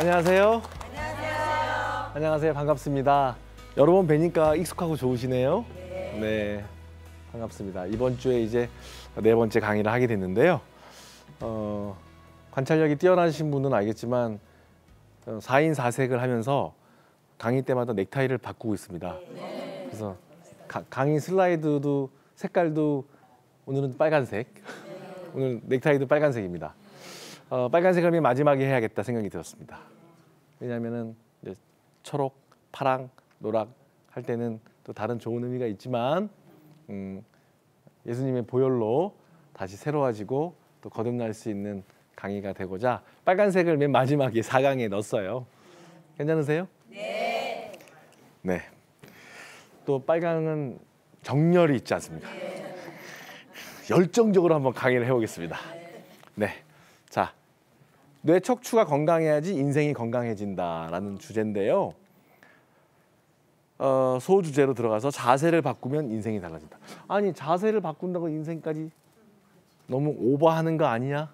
안녕하세요. 안녕하세요. 반갑습니다. 여러 번 뵈니까 익숙하고 좋으시네요. 네, 반갑습니다. 이번 주에 이제 네 번째 강의를 하게 됐는데요. 관찰력이 뛰어나신 분은 알겠지만 4인 4색을 하면서 강의 때마다 넥타이를 바꾸고 있습니다. 그래서 강의 슬라이드도 색깔도 오늘은 빨간색, 오늘 넥타이도 빨간색입니다. 빨간색을 맨 마지막에 해야겠다 생각이 들었습니다. 왜냐하면은 이제 초록, 파랑, 노락 할 때는 또 다른 좋은 의미가 있지만 예수님의 보혈로 다시 새로워지고 또 거듭날 수 있는 강의가 되고자 빨간색을 맨 마지막에 4강에 넣었어요. 괜찮으세요? 네. 네. 또 빨강은 정열이 있지 않습니까? 열정적으로 한번 강의를 해보겠습니다. 네. 자, 뇌 척추가 건강해야지 인생이 건강해진다라는 주제인데요. 소주제로 들어가서 자세를 바꾸면 인생이 달라진다. 아니, 자세를 바꾼다고 인생까지 너무 오버하는 거 아니냐?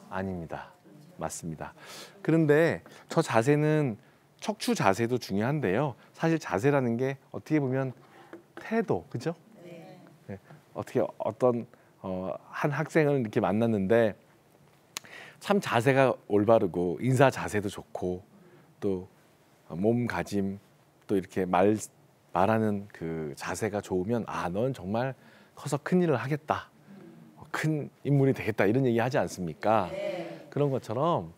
아닙니다. 맞습니다. 그런데 저 자세는 척추 자세도 중요한데요. 사실 자세라는 게 어떻게 보면 태도, 그죠? 네. 어떻게 어떤 한 학생을 이렇게 만났는데 참 자세가 올바르고 인사 자세도 좋고 또 몸가짐 또 이렇게 말하는 그 자세가 좋으면 아, 넌 정말 커서 큰 일을 하겠다, 큰 인물이 되겠다 이런 얘기 하지 않습니까? 네. 그런 것처럼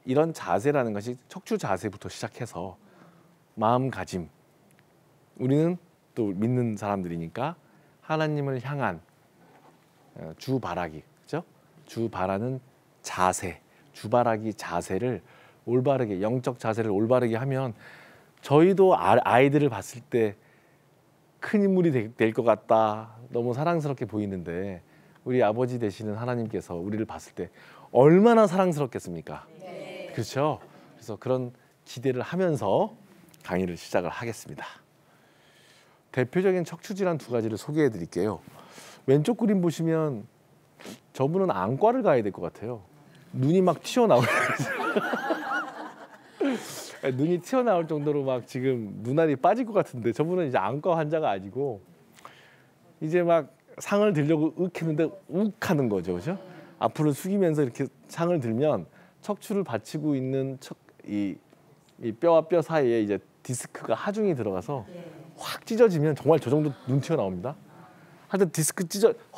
이런 자세라는 것이 척추 자세부터 시작해서 마음가짐, 우리는 또 믿는 사람들이니까 하나님을 향한 주바라기, 그죠? 주바라는 자세, 주바라기 자세를 올바르게, 영적 자세를 올바르게 하면 저희도 아이들을 봤을 때 큰 인물이 될 것 같다, 너무 사랑스럽게 보이는데 우리 아버지 되시는 하나님께서 우리를 봤을 때 얼마나 사랑스럽겠습니까? 네. 그렇죠? 그래서 그런 기대를 하면서 강의를 시작을 하겠습니다. 대표적인 척추 질환 두 가지를 소개해 드릴게요. 왼쪽 그림 보시면 저분은 안과를 가야 될 것 같아요. 눈이 막 튀어나오고 눈이 튀어나올 정도로 막 지금 눈알이 빠질 것 같은데 저분은 이제 안과 환자가 아니고 이제 막 상을 들려고 윽 했는데 욱 하는 거죠, 그죠? 앞으로 숙이면서 이렇게 상을 들면 척추를 받치고 있는 이 뼈와 뼈 사이에 이제 디스크가 하중이 들어가서 확 찢어지면 정말 저 정도 눈 튀어나옵니다. 하여튼 디스크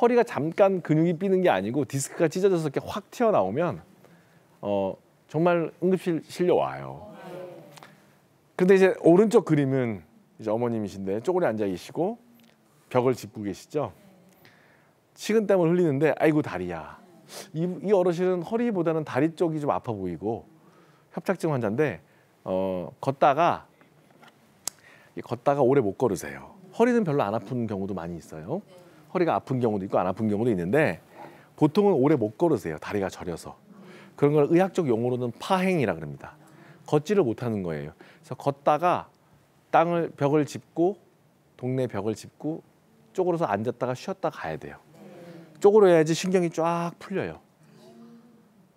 허리가 잠깐 근육이 삐는 게 아니고 디스크가 찢어져서 이렇게 확 튀어나오면 정말 응급실 실려와요. 근데 이제 오른쪽 그림은 이제 어머님이신데 쪼그려 앉아 계시고 벽을 짚고 계시죠. 식은땀을 흘리는데 아이고 다리야. 이 어르신은 허리보다는 다리 쪽이 좀 아파 보이고 협착증 환자인데 걷다가 오래 못 걸으세요. 허리는 별로 안 아픈 경우도 많이 있어요. 허리가 아픈 경우도 있고 안 아픈 경우도 있는데 보통은 오래 못 걸으세요. 다리가 저려서. 그런 걸 의학적 용어로는 파행이라 그럽니다. 걷지를 못하는 거예요. 그래서 걷다가 벽을 짚고 동네 벽을 짚고 쪼그려서 앉았다가 쉬었다 가야 돼요. 쪼그려야지 신경이 쫙 풀려요.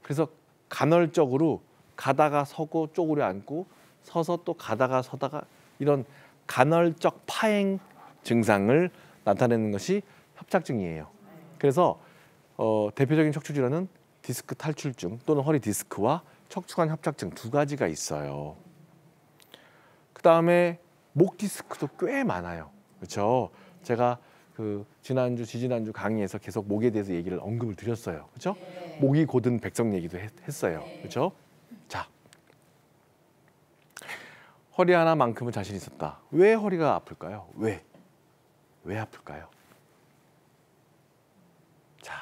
그래서 간헐적으로 가다가 서고 쪼그려 앉고 서서 또 가다가 서다가 이런 간헐적 파행 증상을 나타내는 것이 협착증이에요. 그래서 대표적인 척추 질환은 디스크 탈출증 또는 허리 디스크와 척추관 협착증 두 가지가 있어요. 그 다음에 목 디스크도 꽤 많아요. 그렇죠? 제가 그 지지난주 강의에서 계속 목에 대해서 얘기를 언급을 드렸어요. 그렇죠? 목이 고든 백성 얘기도 했어요. 그렇죠? 자, 허리 하나만큼은 자신 있었다. 왜 허리가 아플까요? 왜 아플까요? 자,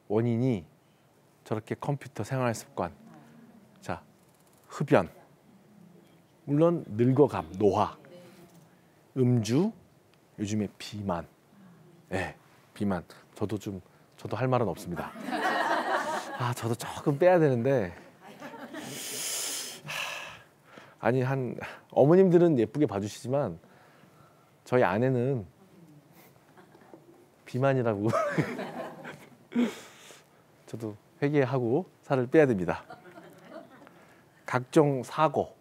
원인이 저렇게 컴퓨터 생활 습관, 자, 흡연, 물론 늙어감, 노화, 음주, 요즘에 비만. 네, 비만. 저도 할 말은 없습니다. 저도 조금 빼야 되는데. 아니, 어머님들은 예쁘게 봐주시지만 저희 아내는 비만이라고 저도 회개하고 살을 빼야 됩니다. 각종 사고,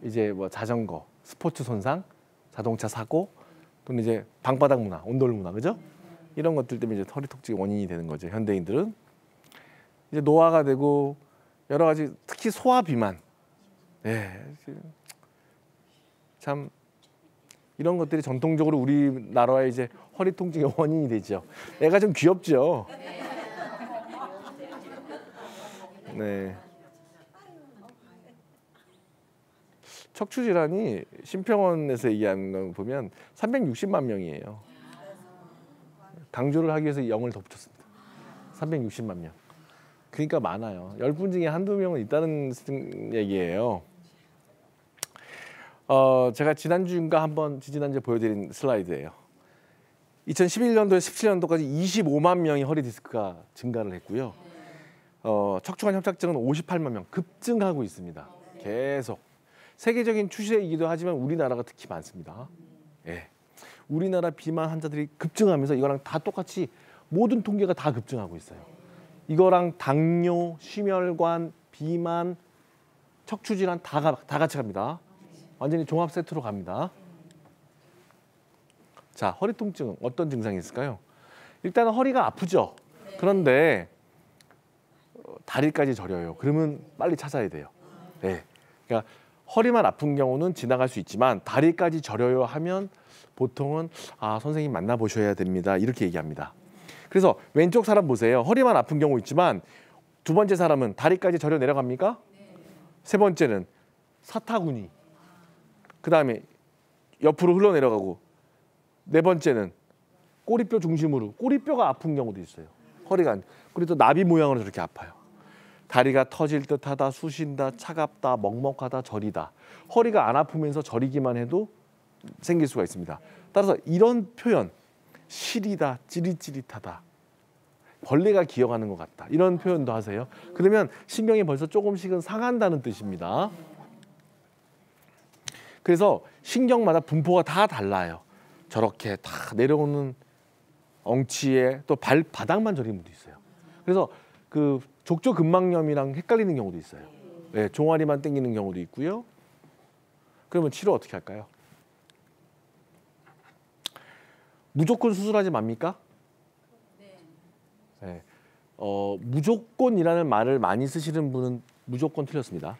이제 뭐 자전거, 스포츠 손상, 자동차 사고, 또는 이제 방바닥 문화, 온돌 문화, 그죠? 이런 것들 때문에 이제 허리 통증의 원인이 되는 거죠. 현대인들은 이제 노화가 되고 여러 가지, 특히 소화 비만, 예, 참 이런 것들이 전통적으로 우리나라의 이제 허리 통증의 원인이 되죠. 애가 좀 귀엽죠. 네. 척추 질환이 심평원에서 얘기하는 거 보면 360만 명이에요. 강조를 하기 위해서 0을 덧붙였습니다. 360만 명. 그러니까 많아요. 10분 중에 한두 명은 있다는 얘기예요. 제가 지난주인가 한번 지지난주에 보여드린 슬라이드예요. 2011년도에 17년도까지 25만 명이 허리 디스크가 증가를 했고요. 척추관 협착증은 58만 명 급증하고 있습니다. 계속. 세계적인 추세이기도 하지만 우리나라가 특히 많습니다. 예. 우리나라 비만 환자들이 급증하면서 이거랑 다 똑같이 모든 통계가 다 급증하고 있어요. 이거랑 당뇨, 심혈관, 비만, 척추질환 다 같이 갑니다. 완전히 종합 세트로 갑니다. 자, 허리 통증 어떤 증상이 있을까요? 일단은 허리가 아프죠. 그런데 다리까지 저려요. 그러면 빨리 찾아야 돼요. 네. 그러니까 허리만 아픈 경우는 지나갈 수 있지만 다리까지 저려요 하면 보통은 선생님 만나보셔야 됩니다. 이렇게 얘기합니다. 그래서 왼쪽 사람 보세요. 허리만 아픈 경우 있지만 두 번째 사람은 다리까지 저려 내려갑니까? 세 번째는 사타구니. 그 다음에 옆으로 흘러내려가고 네 번째는 꼬리뼈 중심으로 꼬리뼈가 아픈 경우도 있어요. 허리가 안. 그리고 또 나비 모양으로 저렇게 아파요. 다리가 터질 듯하다, 쑤신다, 차갑다, 먹먹하다, 저리다. 허리가 안 아프면서 저리기만 해도 생길 수가 있습니다. 따라서 이런 표현, 시리다, 찌릿찌릿하다, 벌레가 기어가는 것 같다, 이런 표현도 하세요. 그러면 신경이 벌써 조금씩은 상한다는 뜻입니다. 그래서 신경마다 분포가 다 달라요. 저렇게 다 내려오는 엉치에 또 발바닥만 저리는 분도 있어요. 그래서 그 족저근막염이랑 헷갈리는 경우도 있어요. 네, 종아리만 당기는 경우도 있고요. 그러면 치료 어떻게 할까요? 무조건 수술하지 맙니까? 네. 무조건이라는 말을 많이 쓰시는 분은 무조건 틀렸습니다.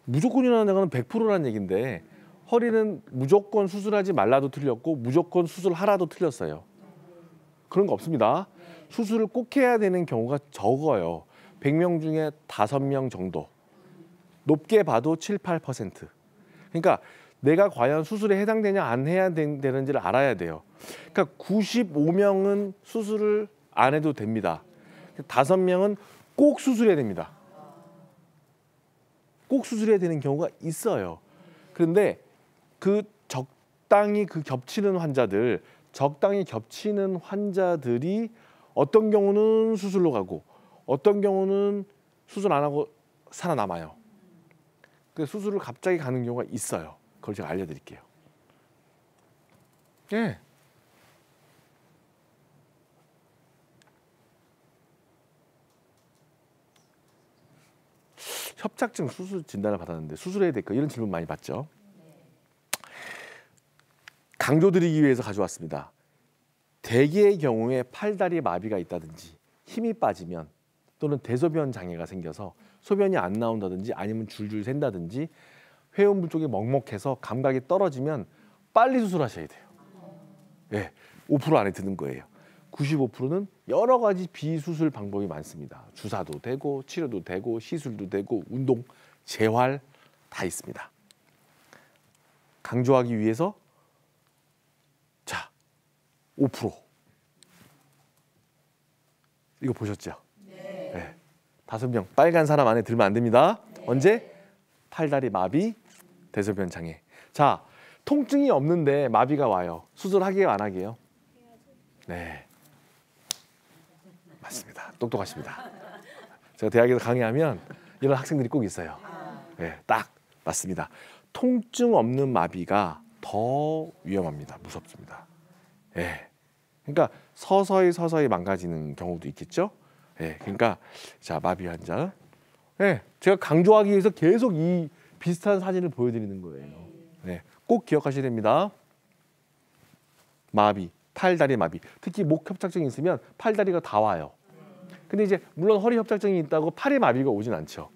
무조건이라는 건 100%라는 얘기인데 허리는 무조건 수술하지 말라도 틀렸고 무조건 수술하라도 틀렸어요. 그런 거 없습니다. 수술을 꼭 해야 되는 경우가 적어요. 100명 중에 5명 정도. 높게 봐도 7, 8%. 그러니까 내가 과연 수술에 해당되냐 안 해야 되는지를 알아야 돼요. 그러니까 95명은 수술을 안 해도 됩니다. 5명은 꼭 수술해야 됩니다. 꼭 수술해야 되는 경우가 있어요. 그런데 그 적당히 겹치는 환자들이 어떤 경우는 수술로 가고 어떤 경우는 수술 안 하고 살아남아요. 그 수술을 갑자기 가는 경우가 있어요. 그걸 제가 알려드릴게요. 예. 협착증 수술 진단을 받았는데 수술해야 될까 이런 질문 많이 받죠. 강조드리기 위해서 가져왔습니다. 대개의 경우에 팔다리 마비가 있다든지 힘이 빠지면 또는 대소변 장애가 생겨서 소변이 안 나온다든지 아니면 줄줄 샌다든지 회음부 쪽이 먹먹해서 감각이 떨어지면 빨리 수술하셔야 돼요. 네, 5% 안에 드는 거예요. 95%는 여러 가지 비수술 방법이 많습니다. 주사도 되고 치료도 되고 시술도 되고 운동, 재활 다 있습니다. 강조하기 위해서 자, 5% 이거 보셨죠? 네. 5명 빨간 사람 안에 들면 안 됩니다. 언제? 팔다리 마비, 대소변 장애. 자, 통증이 없는데 마비가 와요. 수술하게요, 안 하게요? 네, 맞습니다. 똑똑하십니다. 제가 대학에서 강의하면 이런 학생들이 꼭 있어요. 네, 딱 맞습니다. 통증 없는 마비가 더 위험합니다. 무섭습니다. 네. 그러니까 서서히 망가지는 경우도 있겠죠. 네, 그러니까 자, 마비 환자 네, 제가 강조하기 위해서 계속 이 비슷한 사진을 보여드리는 거예요. 네, 꼭 기억하셔야 됩니다. 마비, 팔다리 마비. 특히 목 협착증이 있으면 팔다리가 다 와요. 근데 이제 물론 허리 협착증이 있다고 팔에 마비가 오진 않죠.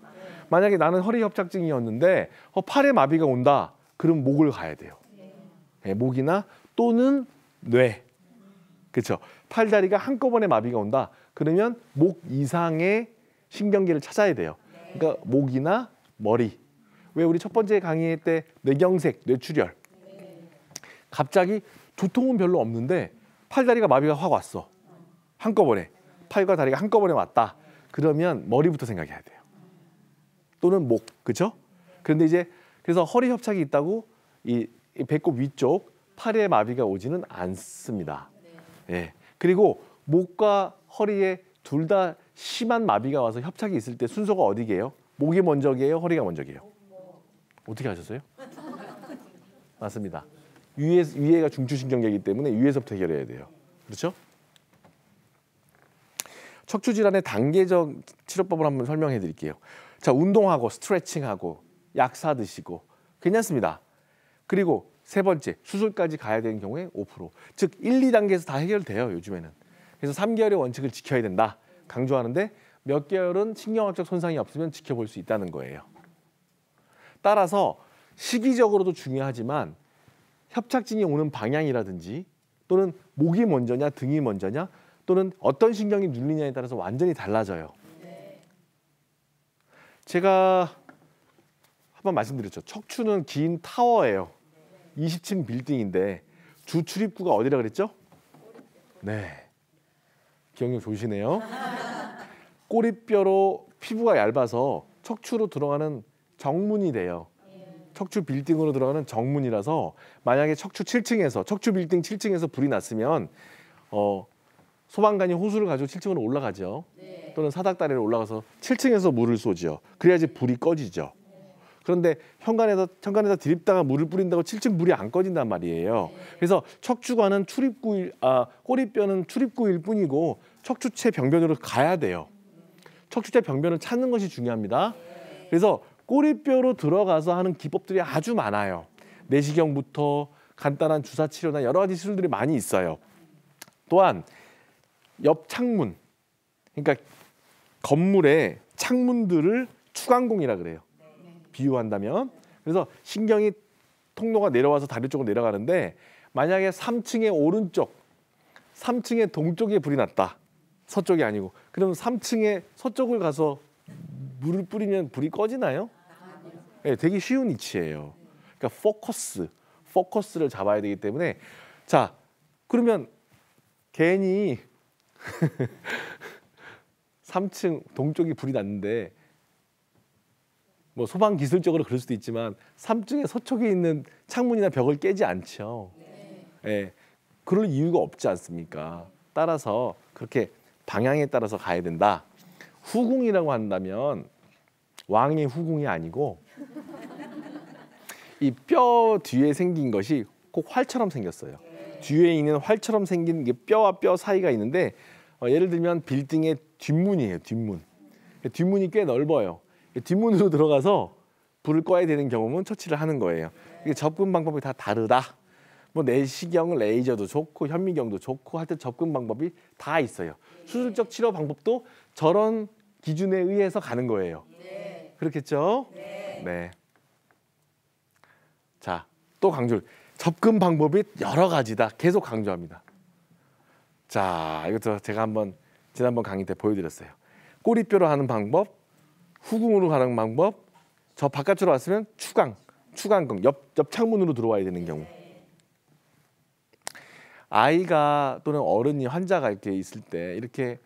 만약에 나는 허리 협착증이었는데 팔에 마비가 온다. 그럼 목을 가야 돼요. 네, 목이나 또는 뇌. 그렇죠. 팔다리가 한꺼번에 마비가 온다. 그러면 목 이상의 신경계를 찾아야 돼요. 그러니까 목이나 머리. 왜 우리 첫 번째 강의 때 뇌경색, 뇌출혈. 갑자기 두통은 별로 없는데 팔다리가 마비가 확 왔어. 한꺼번에. 팔과 다리가 한꺼번에 왔다. 그러면 머리부터 생각해야 돼요. 또는 목. 그렇죠? 그런데 이제 그래서 허리 협착이 있다고 이 배꼽 위쪽 팔에 마비가 오지는 않습니다. 예. 그리고 목과 허리에 둘 다 심한 마비가 와서 협착이 있을 때 순서가 어디게요? 목이 먼저게요? 허리가 먼저게요? 어떻게 하셨어요? 맞습니다. 위에가 중추신경계이기 때문에 위에서부터 해결해야 돼요. 그렇죠? 척추 질환의 단계적 치료법을 한번 설명해 드릴게요. 자, 운동하고 스트레칭하고 약 사 드시고 괜찮습니다. 그리고 세 번째, 수술까지 가야 되는 경우에 5%. 즉 1, 2단계에서 다 해결돼요, 요즘에는. 그래서 3개월의 원칙을 지켜야 된다. 강조하는데 몇 개월은 신경학적 손상이 없으면 지켜볼 수 있다는 거예요. 따라서 시기적으로도 중요하지만 협착증이 오는 방향이라든지 또는 목이 먼저냐 등이 먼저냐 또는 어떤 신경이 눌리냐에 따라서 완전히 달라져요. 제가 한번 말씀드렸죠. 척추는 긴 타워예요. 20층 빌딩인데 주 출입구가 어디라 그랬죠? 네. 기억력 좋으시네요. 꼬리뼈로 피부가 얇아서 척추로 들어가는 정문이 돼요. 척추 빌딩으로 들어가는 정문이라서 만약에 척추 7층에서 척추 빌딩 7층에서 불이 났으면 소방관이 호수를 가지고 7층으로 올라가죠. 또는 사닥다리를 올라가서 7층에서 물을 쏘죠. 그래야지 불이 꺼지죠. 그런데 현관에다 드립다가 물을 뿌린다고 7층 불이 안 꺼진단 말이에요. 그래서 척추관은 꼬리뼈는 출입구일 뿐이고 척추체 병변으로 가야 돼요. 척추체 병변을 찾는 것이 중요합니다. 그래서 꼬리뼈로 들어가서 하는 기법들이 아주 많아요. 내시경부터 간단한 주사 치료나 여러 가지 시술들이 많이 있어요. 또한 옆 창문, 그러니까 건물의 창문들을 추간공이라 그래요. 비유한다면. 그래서 신경이 통로가 내려와서 다리 쪽으로 내려가는데 만약에 3층의 오른쪽, 3층의 동쪽에 불이 났다. 서쪽이 아니고. 그럼 3층의 서쪽을 가서 물을 뿌리면 불이 꺼지나요? 네, 되게 쉬운 위치예요. 그러니까 포커스를 잡아야 되기 때문에 자, 그러면 괜히 3층 동쪽이 불이 났는데 뭐 소방 기술적으로 그럴 수도 있지만 3층의 서쪽에 있는 창문이나 벽을 깨지 않죠. 네, 그럴 이유가 없지 않습니까? 따라서 그렇게 방향에 따라서 가야 된다. 후궁이라고 한다면 왕의 후궁이 아니고 이 뼈 뒤에 생긴 것이 꼭 활처럼 생겼어요. 뒤에 있는 활처럼 생긴 게 뼈와 뼈 사이가 있는데 예를 들면 빌딩의 뒷문이에요. 뒷문이 꽤 넓어요. 뒷문으로 들어가서 불을 꺼야 되는 경우는 처치를 하는 거예요. 이게 접근 방법이 다 다르다. 뭐 내시경, 레이저도 좋고 현미경도 좋고 하여튼 접근 방법이 다 있어요. 수술적 치료 방법도 저런 기준에 의해서 가는 거예요. 그렇겠죠? 네. 자, 또 강조. 접근 방법이 여러 가지다. 계속 강조합니다. 자, 이것도 제가 한번 지난번 강의 때 보여드렸어요. 꼬리뼈로 하는 방법, 후궁으로 가는 방법, 저 바깥으로 왔으면 추간공, 옆 창문으로 들어와야 되는 경우. 아이가 또는 어른이 환자가 이렇게 있을 때 이렇게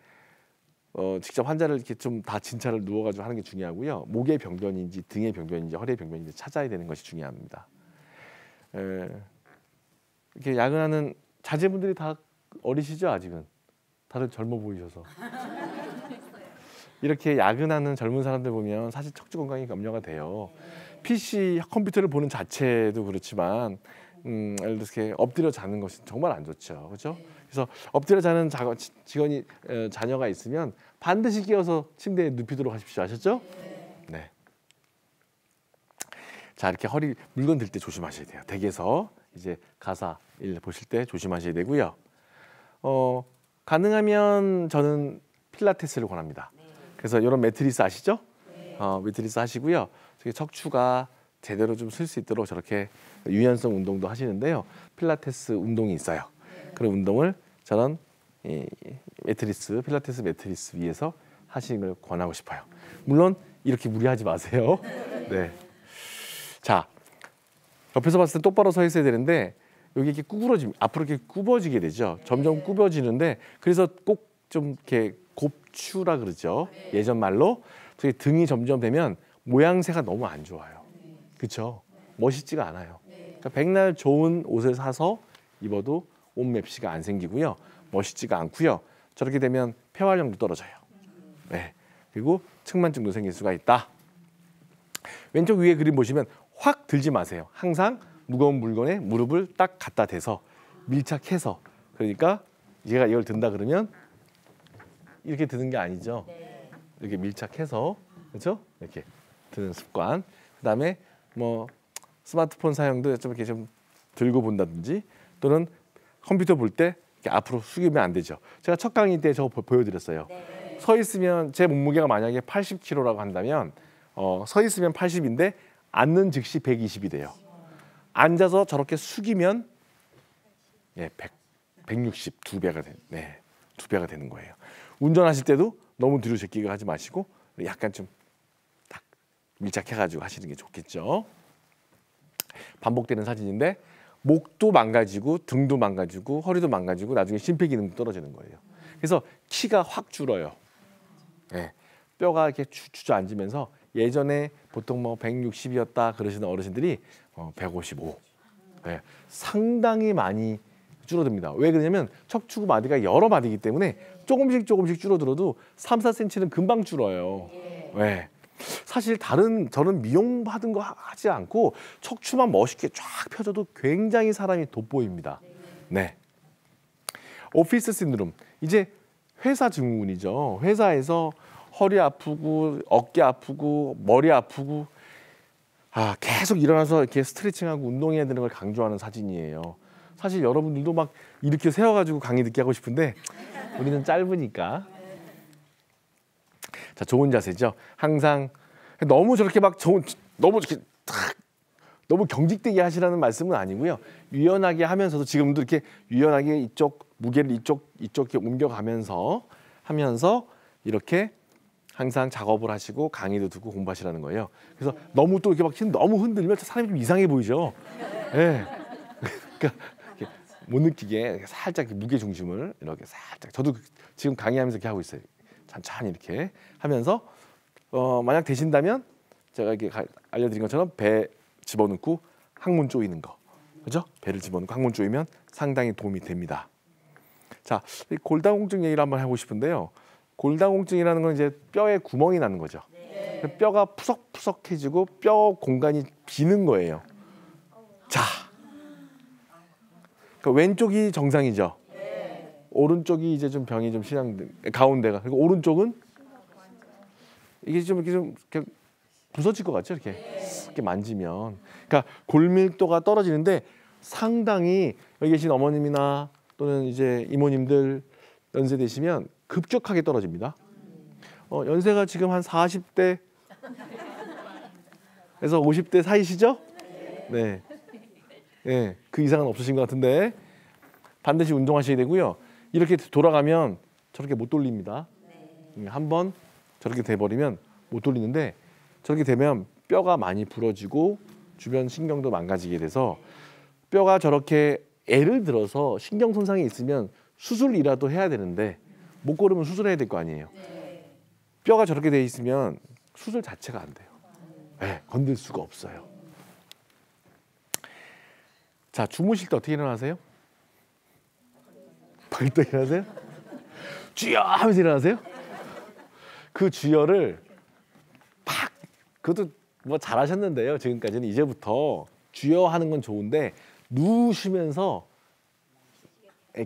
직접 환자를 이렇게 좀 다 진찰을 누워가지고 하는 게 중요하고요. 목의 병변인지 등의 병변인지 허리의 병변인지 찾아야 되는 것이 중요합니다. 이렇게 야근하는 자제분들이 다 어리시죠? 아직은 다들 젊어 보이셔서 이렇게 야근하는 젊은 사람들 보면 사실 척추 건강이 염려가 돼요. PC 컴퓨터를 보는 자체도 그렇지만 예를 들어서 이렇게 엎드려 자는 것이 정말 안 좋죠, 그렇죠? 그래서 엎드려 자는 자녀가 있으면 반드시 깨워서 침대에 눕히도록 하십시오. 아셨죠? 네. 자, 이렇게 허리 물건 들 때 조심하셔야 돼요. 댁에서 이제 가사 일 보실 때 조심하셔야 되고요. 가능하면 저는 필라테스를 권합니다. 그래서 이런 매트리스 아시죠? 매트리스 하시고요. 척추가 제대로 좀 쓸 수 있도록 저렇게 유연성 운동도 하시는데요. 필라테스 운동이 있어요. 그런 운동을 저는 필라테스 매트리스 위에서 하시는 걸 권하고 싶어요. 물론 이렇게 무리하지 마세요. 네. 자, 옆에서 봤을 때 똑바로 서 있어야 되는데 여기 이렇게 앞으로 이렇게 굽어지게 되죠. 점점 굽어지는데 그래서 꼭 좀 이렇게 곱추라 그러죠. 예전 말로 등이 점점 되면 모양새가 너무 안 좋아요. 그렇죠? 멋있지가 않아요. 그러니까 백날 좋은 옷을 사서 입어도 옷 맵시가 안 생기고요. 멋있지가 않고요. 저렇게 되면 폐활량도 떨어져요. 네. 그리고 측만증도 생길 수가 있다. 왼쪽 위에 그림 보시면 확 들지 마세요. 항상 무거운 물건에 무릎을 딱 갖다 대서 밀착해서, 그러니까 얘가 이걸 든다 그러면 이렇게 드는 게 아니죠. 이렇게 밀착해서, 그렇죠? 이렇게 드는 습관. 그다음에 뭐 스마트폰 사용도 좀 이렇게 좀 들고 본다든지 또는 컴퓨터 볼 때 이렇게 앞으로 숙이면 안 되죠. 제가 첫 강의 때 저거 보여드렸어요. 서 있으면 제 몸무게가 만약에 80kg라고 한다면 서 있으면 80인데 앉는 즉시 120이 돼요. 앉아서 저렇게 숙이면 160, 두 배가 되는 거예요. 운전하실 때도 너무 뒤로 제끼고 하지 마시고 약간 좀 딱 밀착해가지고 하시는 게 좋겠죠. 반복되는 사진인데 목도 망가지고 등도 망가지고 허리도 망가지고 나중에 심폐기능도 떨어지는 거예요. 그래서 키가 확 줄어요. 네. 뼈가 이렇게 주저앉으면서 예전에 보통 뭐 160이었다 그러시는 어르신들이 155. 네. 상당히 많이 줄어듭니다. 왜 그러냐면 척추 마디가 여러 마디이기 때문에 조금씩 줄어들어도 3, 4cm는 금방 줄어요. 네. 사실 저는 미용 받은 거 하지 않고 척추만 멋있게 쫙 펴줘도 굉장히 사람이 돋보입니다. 네. 오피스 신드롬. 이제 회사 증후군이죠. 회사에서 허리 아프고 어깨 아프고 머리 아프고 계속 일어나서 이렇게 스트레칭하고 운동해야 되는 걸 강조하는 사진이에요. 사실 여러분들도 막 이렇게 세워가지고 강의 듣게 하고 싶은데 우리는 짧으니까. 자, 좋은 자세죠. 항상 너무 저렇게 너무 이렇게 너무 경직되게 하시라는 말씀은 아니고요. 유연하게 하면서도 지금도 이렇게 유연하게 이쪽 무게를 이쪽 이렇게 옮겨가면서 이렇게 항상 작업을 하시고 강의도 듣고 공부하시라는 거예요. 그래서 너무 또 이렇게 막 너무 흔들면 사람이 좀 이상해 보이죠. 네. 그러니까 못 느끼게 살짝 무게 중심을 이렇게 살짝. 저도 지금 강의하면서 이렇게 하고 있어요. 천천히 이렇게 하면서 만약 되신다면 제가 이렇게 알려드린 것처럼 배 집어넣고 항문 조이는 거, 그죠? 배를 집어넣고 항문 조이면 상당히 도움이 됩니다. 자, 골다공증 얘기를 한번 하고 싶은데요. 골다공증이라는 건 이제 뼈에 구멍이 나는 거죠. 뼈가 푸석푸석해지고 뼈 공간이 비는 거예요. 자, 그러니까 왼쪽이 정상이죠. 오른쪽이 이제 좀 병이 좀 가운데가. 그리고 오른쪽은 이게 좀 이렇게 부서질 것 같죠, 이렇게 만지면. 그러니까 골밀도가 떨어지는데 상당히 여기 계신 어머님이나 또는 이제 이모님들 연세 되시면 급격하게 떨어집니다. 연세가 지금 한 40대에서 50대 사이시죠? 네. 네, 그 이상은 없으신 것 같은데 반드시 운동하셔야 되고요. 이렇게 돌아가면 저렇게 못 돌립니다. 한번 저렇게 돼버리면 못 돌리는데 저렇게 되면 뼈가 많이 부러지고 주변 신경도 망가지게 돼서 뼈가 저렇게 예를 들어서 신경 손상이 있으면 수술이라도 해야 되는데 못 고르면 수술해야 될 거 아니에요. 뼈가 저렇게 돼 있으면 수술 자체가 안 돼요. 네, 건들 수가 없어요. 자, 주무실 때 어떻게 일어나세요? 벌떡 일어나세요? 주여 하면서 일어나세요? 그 주여를 그것도 뭐 잘하셨는데요. 지금까지는 이제부터 주여 하는 건 좋은데 누우시면서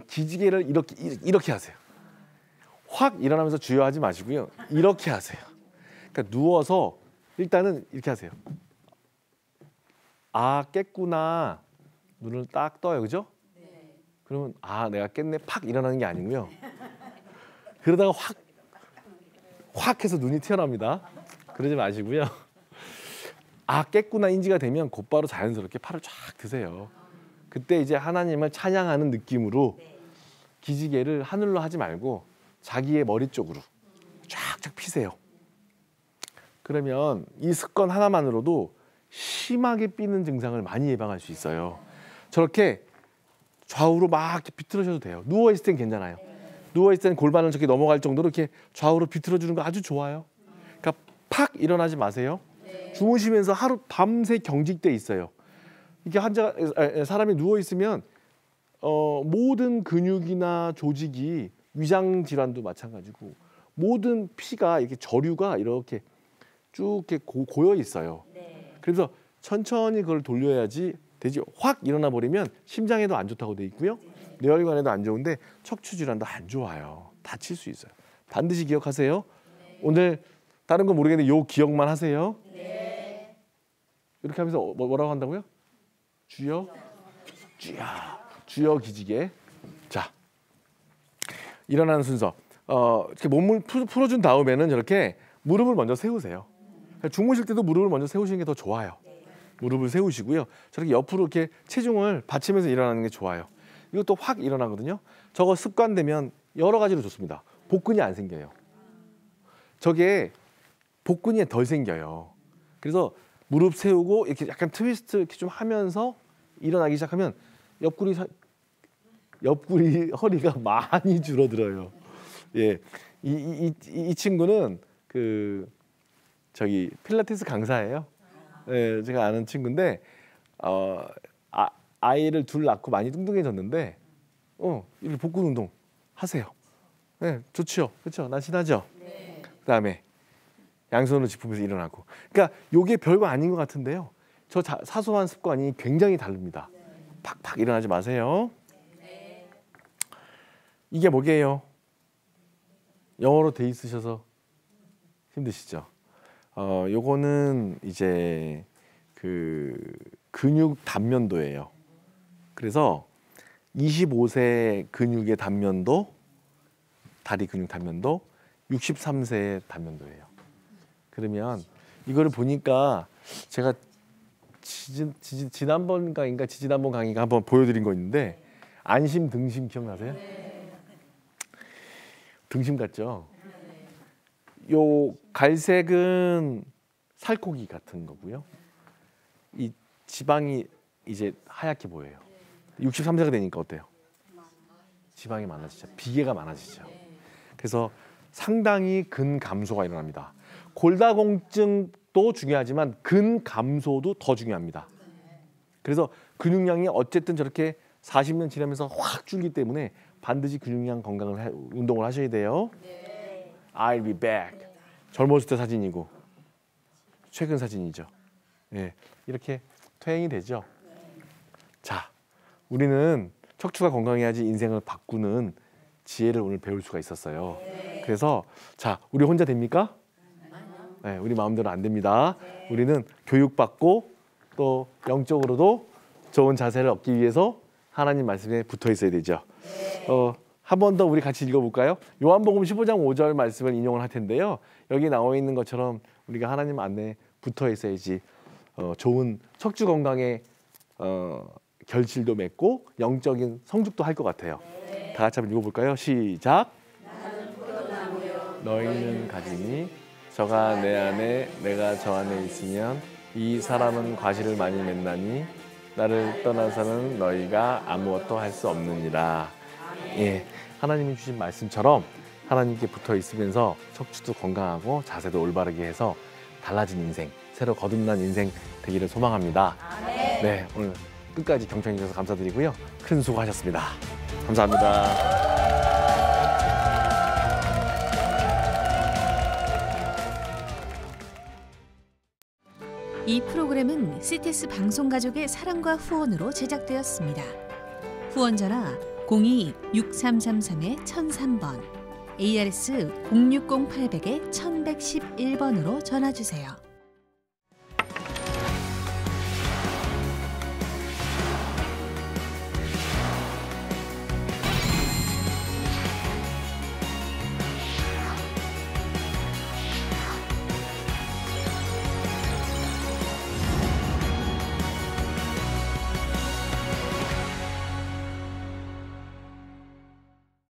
기지개를 이렇게 하세요. 확 일어나면서 주여 하지 마시고요. 이렇게 하세요. 그러니까 누워서 일단은 이렇게 하세요. 아 깼구나. 눈을 딱 떠요, 그죠? 네. 그러면 아 내가 깼네 팍 일어나는 게 아니고요. 그러다가 확 해서 눈이 튀어나옵니다. 그러지 마시고요. 아 깼구나 인지가 되면 곧바로 자연스럽게 팔을 쫙 드세요. 그때 이제 하나님을 찬양하는 느낌으로 기지개를 하늘로 하지 말고 자기의 머리 쪽으로 쫙쫙 피세요. 그러면 이 습관 하나만으로도 심하게 삐는 증상을 많이 예방할 수 있어요. 저렇게 좌우로 막 이렇게 비틀어셔도 돼요. 누워있을 땐 괜찮아요. 누워있을 땐 골반을 저렇게 넘어갈 정도로 이렇게 좌우로 비틀어주는 거 아주 좋아요. 그러니까 팍 일어나지 마세요. 주무시면서 하루 밤새 경직돼 있어요. 이게 사람이 누워있으면 모든 근육이나 조직이 위장 질환도 마찬가지고 모든 피가 이렇게 저류가 이렇게 쭉 이렇게 고여 있어요. 그래서 천천히 그걸 돌려야지 되지. 확 일어나 버리면 심장에도 안 좋다고 돼 있고요. 뇌혈관에도 안 좋은데 척추 질환도 안 좋아요. 다칠 수 있어요. 반드시 기억하세요. 오늘 다른 거 모르겠는데 요 기억만 하세요. 이렇게 하면서 뭐라고 한다고요? 주여, 주여 기지개. 자, 일어나는 순서. 이렇게 몸을 풀어준 다음에는 저렇게 무릎을 먼저 세우세요. 주무실 때도 무릎을 먼저 세우시는 게 더 좋아요. 무릎을 세우시고요. 저렇게 옆으로 이렇게 체중을 받치면서 일어나는 게 좋아요. 이것도 확 일어나거든요. 저거 습관되면 여러 가지로 좋습니다. 복근이 안 생겨요. 저게 복근이 덜 생겨요. 그래서 무릎 세우고 이렇게 약간 트위스트 이렇게 좀 하면서 일어나기 시작하면 옆구리 허리가 많이 줄어들어요. 예, 이 친구는 저기 필라테스 강사예요. 예, 제가 아는 친구인데 아이를 둘 낳고 많이 뚱뚱해졌는데 이렇게 복근 운동 하세요. 네, 좋죠, 그렇죠, 날씬하죠. 네. 그다음에 양손으로 짚으면서 일어나고. 그러니까 요게 별거 아닌 것 같은데요. 저 사소한 습관이 굉장히 다릅니다. 네. 팍팍 일어나지 마세요. 네. 이게 뭐게요? 영어로 돼 있으셔서 힘드시죠? 요거는 이제 근육 단면도예요. 그래서 25세 근육의 단면도, 다리 근육 단면도, 63세의 단면도예요. 그러면 이거를 보니까 제가 지난번 강의가 한번 보여드린 거 있는데 안심 등심 기억나세요? 등심 같죠? 요 갈색은 살코기 같은 거고요. 이 지방이 이제 하얗게 보여요. 63세가 되니까 어때요? 지방이 많아지죠. 비계가 많아지죠. 그래서 상당히 근감소가 일어납니다. 골다공증도 중요하지만 근감소도 더 중요합니다. 그래서 근육량이 어쨌든 저렇게 40년 지나면서 확 줄기 때문에 반드시 근육량 운동을 하셔야 돼요. I'll be back. 젊었을 때 사진이고 최근 사진이죠. 예, 이렇게 퇴행이 되죠. 자, 우리는 척추가 건강해야지 인생을 바꾸는 지혜를 오늘 배울 수가 있었어요. 그래서 자, 우리 혼자 됩니까? 네, 우리 마음대로 안 됩니다. 우리는 교육받고 또 영적으로도 좋은 자세를 얻기 위해서 하나님 말씀에 붙어 있어야 되죠. 한 번 더 우리 같이 읽어볼까요? 요한복음 15장 5절 말씀을 인용을 할 텐데요. 여기 나와 있는 것처럼 우리가 하나님 안에 붙어 있어야지 좋은 척추 건강의 결실도 맺고 영적인 성숙도 할 것 같아요. 다 같이 한번 읽어볼까요? 시작. 너희는 가지니 저가 내 안에 내가 저 안에 있으면 이 사람은 과실을 많이 맺나니 나를 떠나서는 너희가 아무것도 할 수 없느니라. 예, 하나님이 주신 말씀처럼 하나님께 붙어 있으면서 척추도 건강하고 자세도 올바르게 해서 달라진 인생, 새로 거듭난 인생 되기를 소망합니다. 네, 오늘 끝까지 경청해 주셔서 감사드리고요. 큰 수고하셨습니다. 감사합니다. 이 프로그램은 CTS 방송가족의 사랑과 후원으로 제작되었습니다. 후원 전화 02-6333-1003번, ARS 060-800-1111번으로 전화주세요.